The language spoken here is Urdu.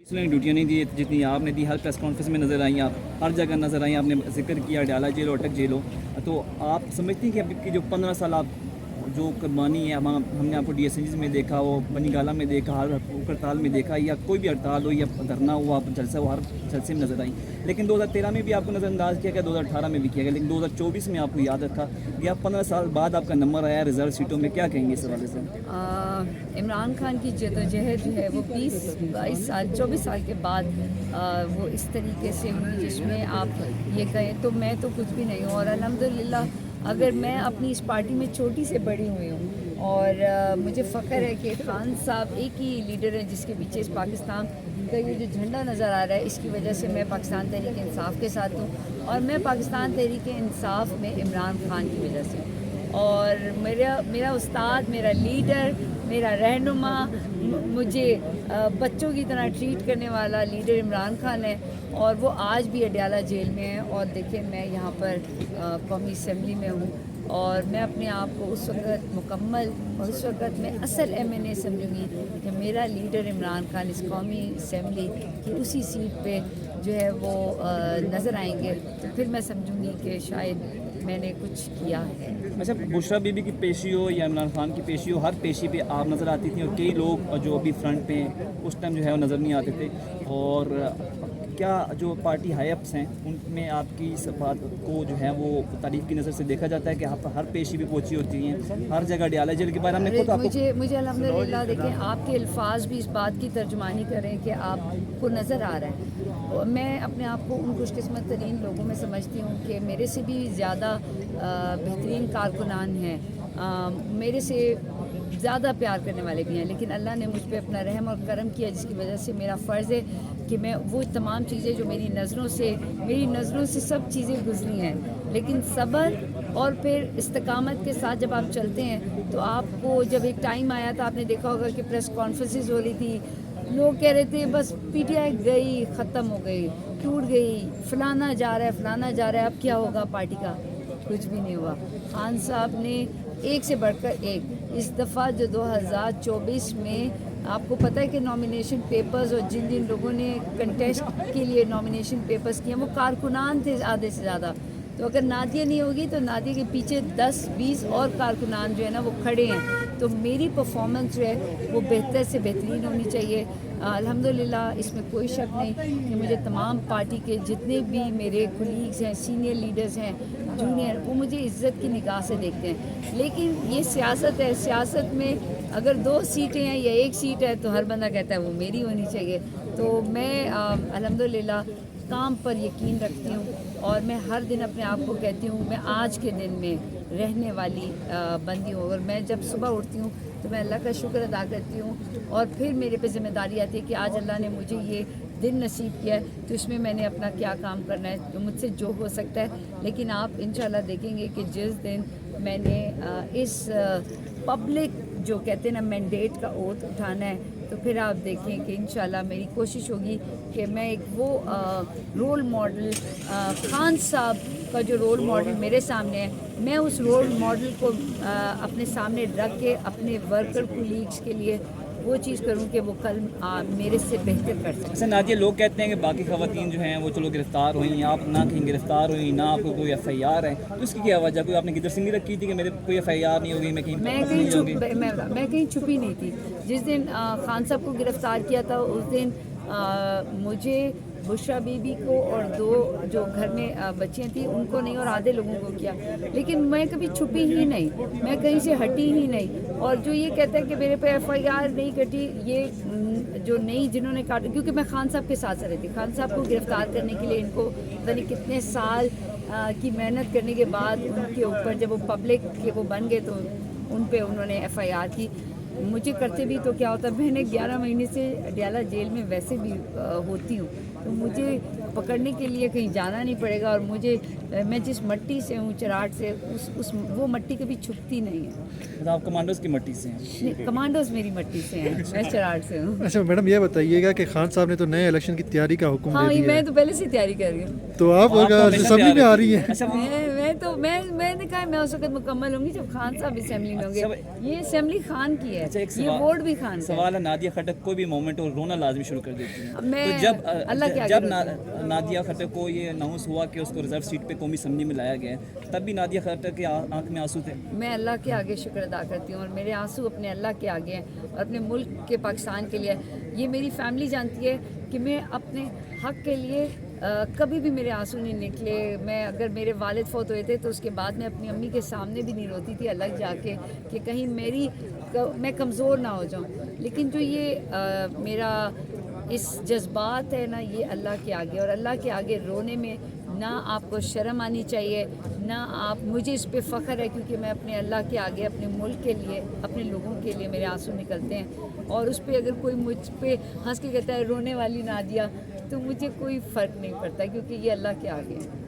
اس نے ڈیوٹیاں نہیں دی جتنی آپ نے دی. ہر پریس کانفرنس میں نظر آئیں آپ, ہر جگہ نظر آئیں, آپ نے ذکر کیا ڈالا جیل اور اٹک جیل ہو. تو آپ سمجھتی ہیں کہ اب کی جو 15 سال آپ جو قربانی ہے, ہم نے آپ کو ڈی ایس ایز میں دیکھا ہو, بنی گالا میں دیکھا, ہر ہڑتال میں دیکھا, یا کوئی بھی ہڑتال ہو یا دھرنا ہوا, جلسہ ہو, ہر جلسے میں نظر آئیں. لیکن 2013 میں بھی آپ کو نظر انداز کیا گیا, 2018 میں بھی کیا گیا, لیکن 2024 میں آپ کو یاد رکھا کہ آپ 15 سال بعد آپ کا نمبر آیا ریزرو سیٹوں میں. کیا کہیں گے اس حوالے سے؟ عمران خان کی جدوجہد جو ہے وہ 22 سال 24 سال کے بعد وہ اس طریقے سے ہوئی جس میں آپ یہ کہیں تو میں تو کچھ بھی نہیں ہوں. اور الحمدللہ اگر میں اپنی اس پارٹی میں چھوٹی سے بڑی ہوئی ہوں, اور مجھے فخر ہے کہ خان صاحب ایک ہی لیڈر ہیں جس کے پیچھے اس پاکستان کا یہ جو جھنڈا نظر آ رہا ہے, اس کی وجہ سے میں پاکستان تحریک انصاف کے ساتھ ہوں, اور میں پاکستان تحریک انصاف میں عمران خان کی وجہ سے. اور میرا استاد, میرا لیڈر, میرا رہنما, مجھے بچوں کی طرح ٹریٹ کرنے والا لیڈر عمران خان ہے, اور وہ آج بھی اڈیالہ جیل میں ہے. اور دیکھیں میں یہاں پر قومی اسمبلی میں ہوں, اور میں اپنے آپ کو اس وقت مکمل اور اس وقت میں اصل ایم این اے سمجھوں گی کہ میرا لیڈر عمران خان اس قومی اسمبلی کی اسی سیٹ پہ جو ہے وہ نظر آئیں گے, تو پھر میں سمجھوں گی کہ شاید میں نے کچھ کیا ہے. اچھا, بشریٰ بی بی کی پیشی ہو یا عمران خان کی پیشی ہو, ہر پیشی پہ آپ نظر آتی تھیں, اور کئی لوگ جو ابھی فرنٹ پہ اس ٹائم جو ہے وہ نظر نہیں آتے تھے. اور کیا جو پارٹی ہائی اپس ہیں ان میں آپ کی اس بات کو جو ہے وہ تعریف کی نظر سے دیکھا جاتا ہے کہ آپ ہر پیشی بھی پہنچی ہوتی ہیں, ہر جگہ ڈیالہ جیل کے بارے میں خود آپ کو مجھے الحمدللہ دیکھیں آپ کے الفاظ بھی اس بات کی ترجمانی کریں کہ آپ کو نظر آ رہا ہے. میں اپنے آپ کو ان خوش قسمت ترین لوگوں میں سمجھتی ہوں کہ میرے سے بھی زیادہ بہترین کارکنان ہیں, میرے سے زیادہ پیار کرنے والے بھی ہیں, لیکن اللہ نے مجھ پہ اپنا رحم اور کرم کیا, جس کی وجہ سے میرا فرض ہے کہ میں وہ تمام چیزیں جو میری نظروں سے سب چیزیں گزری ہیں, لیکن صبر اور پھر استقامت کے ساتھ جب آپ چلتے ہیں تو آپ کو جب ایک ٹائم آیا تھا, آپ نے دیکھا ہوگا کہ پریس کانفرنسز ہو رہی تھی, لوگ کہہ رہے تھے بس پی ٹی آئی گئی, ختم ہو گئی, ٹوٹ گئی, فلانا جا رہا ہے, اب کیا ہوگا پارٹی کا. کچھ بھی نہیں ہوا. خان صاحب نے ایک سے بڑھ کر ایک, اس دفعہ جو 2024 میں آپ کو پتہ ہے کہ نامینیشن پیپرز اور جن لوگوں نے کنٹیسٹ کے لیے نامینیشن پیپرز کیے وہ کارکنان تھے آدھے سے زیادہ. تو اگر نادیہ نہیں ہوگی تو نادیہ کے پیچھے 10-20 اور کارکنان جو ہے نا وہ کھڑے ہیں. تو میری پرفارمنس جو ہے وہ بہتر سے بہترین ہونی چاہیے. الحمدللہ اس میں کوئی شک نہیں کہ مجھے تمام پارٹی کے جتنے بھی میرے کولیگز ہیں, سینئر لیڈرز ہیں, جونیئر, وہ مجھے عزت کی نگاہ سے دیکھتے ہیں. لیکن یہ سیاست ہے, سیاست میں اگر 2 سیٹیں ہیں یا 1 سیٹ ہے تو ہر بندہ کہتا ہے وہ میری ہونی چاہیے. تو میں الحمدللہ کام پر یقین رکھتی ہوں, اور میں ہر دن اپنے آپ کو کہتی ہوں میں آج کے دن میں رہنے والی بندی ہوں. اور میں جب صبح اٹھتی ہوں تو میں اللہ کا شکر ادا کرتی ہوں, اور پھر میرے پہ ذمہ داری آتی ہے کہ آج اللہ نے مجھے یہ دن نصیب کیا ہے, تو اس میں میں نے اپنا کیا کام کرنا ہے, تو مجھ سے جو ہو سکتا ہے. لیکن آپ انشاءاللہ دیکھیں گے کہ جس دن میں نے اس پبلک جو کہتے ہیں نا مینڈیٹ کا اوتھ اٹھانا ہے, تو پھر آپ دیکھیں کہ انشاءاللہ میری کوشش ہوگی کہ میں ایک وہ رول ماڈل, خان صاحب کا جو رول ماڈل میرے سامنے ہے, میں اس رول ماڈل کو اپنے سامنے رکھ کے اپنے ورکر کولیگس کے لیے وہ چیز کروں کہ وہ کل میرے سے بہتر کر سکیں. اچھا نادیہ, لوگ کہتے ہیں کہ باقی خواتین جو ہیں وہ چلو گرفتار ہوئیں, آپ نہ کہیں گرفتار ہوئیں, نہ آپ کو کوئی ایف آئی آر ہے, تو اس کی کیا وجہ؟ کوئی آپ نے کدھر سے نہیں رکھی تھی کہ میرے کوئی ایف آئی آر نہیں ہوگی, میں کہیں چھپی نہیں تھی. جس دن خان صاحب کو گرفتار کیا تھا اس دن مجھے, بشریٰ بی بی کو اور 2 جو گھر میں بچیاں تھیں ان کو نہیں, اور آدھے لوگوں کو کیا. لیکن میں کبھی چھپی ہی نہیں, میں کہیں سے ہٹی ہی نہیں. اور جو یہ کہتا ہے کہ میرے پہ ایف آئی آر نہیں کٹی, یہ جو نہیں جنہوں نے کاٹا, کیونکہ میں خان صاحب کے ساتھ رہتی. خان صاحب کو گرفتار کرنے کے لیے ان کو پتہ نہیں کتنے سال کی محنت کرنے کے بعد ان کے اوپر جب وہ پبلک کے وہ بن گئے تو ان پہ انہوں نے ایف آئی آر کی. مجھے کرتے بھی تو کیا ہوتا, میں نے 11 مہینے سے اڈیالہ جیل میں ویسے بھی ہوتی ہوں, تو مجھے پکڑنے کے لیے کہیں جانا نہیں پڑے گا. اور مجھے, میں جس مٹی سے ہوں چراٹ سے, وہ مٹی کبھی چھپتی نہیں ہے. آپ کمانڈوز کی مٹی سے ہیں؟ کمانڈوز میری مٹی سے ہیں, میں چراٹ سے ہوں. اچھا میڈم یہ بتائیے گا کہ خان صاحب نے تو نئے الیکشن کی تیاری کا حکم دے دیا. میں تو پہلے سے تیاری کر رہی ہوں. تو آپ اسمبلی میں آ رہی ہیں؟ میں میں نے کہا میں اس وقت مکمل ہوں گی جب خان صاحب اسمبلی میں ہوں گے. یہ اسمبلی خان کی ہے, اچھا ایک یہ ووٹ بھی خان کا ہے. سوال ہے, نادیہ خٹک کوئی بھی مومنٹ اور رونا لازمی شروع کر دیتی ہیں. میں تو اللہ کے آگے جب نادیہ خٹک کو یہ اناؤنس ہوا کہ اس کو ریزرو سیٹ پہ قومی اسمبلی میں لایا گیا ہے, تب بھی نادیہ خٹک کے آنکھ میں آنسو تھے. میں اللہ کے آگے شکر ادا کرتی ہوں, اور میرے آنسو اپنے اللہ کے آگے ہیں اور اپنے ملک کے پاکستان کے لیے. یہ میری فیملی جانتی ہے کہ میں اپنے حق کے لیے کبھی بھی میرے آنسو نہیں نکلے. میں اگر میرے والد فوت ہوئے تھے تو اس کے بعد میں اپنی امی کے سامنے بھی نہیں روتی تھی الگ جا کے کہ کہیں میں کمزور نہ ہو جاؤں. لیکن جو یہ میرا اس جذبات ہے نا, یہ اللہ کے آگے, اور اللہ کے آگے رونے میں نہ آپ کو شرم آنی چاہیے, نہ آپ, مجھے اس پہ فخر ہے کیونکہ میں اپنے اللہ کے آگے اپنے ملک کے لیے, اپنے لوگوں کے لیے میرے آنسو نکلتے ہیں. اور اس پہ اگر کوئی مجھ پہ ہنس کے کہتا ہے رونے والی نادیہ, تو مجھے کوئی فرق نہیں پڑتا کیونکہ یہ اللہ کے آگے ہے.